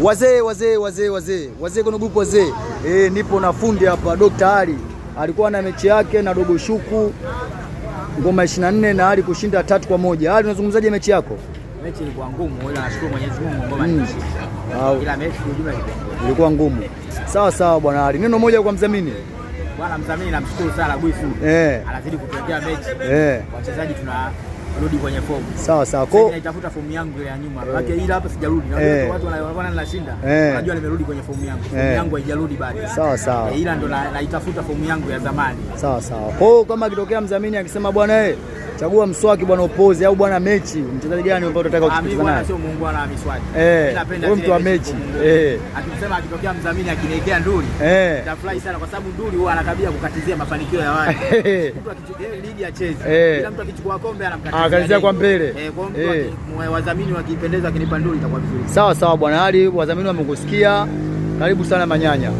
Wazee kuna grupu wazee. Nipo na fundi hapa Dr. Ali. Alikuwa na mechi yake na Dogo Shuku ngoma 24 na Ali kushinda 3-1. Ali, unazungumzaje mechi yako? Mechi ilikuwa ngumu, ila nashukuru Mwenyezi Mungu ngoma ilishinda. Ila mechi kwa ujumla ilikuwa ngumu. Sawa bwana Ali. Neno moja kwa mdhamini. Bwana mdhamini namshukuru sana Guifu. Anazidi kutuwekea mechi. Wachezaji tunarudi kwenye fomu. Sawa. Kwa nitafuta fomu yangu ya nyuma. Maana ila hapa sijarudi. Na watu wanaona ninashinda. Unajua nimerudi kwenye fomu yangu. Fomu yangu haijarudi bado. Sawa. Ila ndo naitafuta fomu yangu ya zamani. Sawa. Kwa hiyo kama kitokea mdhamini akisema bwana chagua Mswaki bwana Upoze au bwana Mechi, mchezaji gani ambao unataka kucheza naye? Mimi bwana sio muungwana na Miswaki. Napenda wewe mtu wa mechi. Akisema akitokea mdhamini akiniwekea Nduli, nitafurahi sana kwa sababu Nduli huwa anatabia kukatizia mafanikio ya watu. Mtu akichukua ligi acheze. Kila mtu akichukua kombe anamkatizia kwa mbele. Kwa mtu wadhamini wakipendeza akinipa Nduli itakuwa vizuri. Sawa bwana Ali, wadhamini wamekusikia. Karibu sana Manyanya.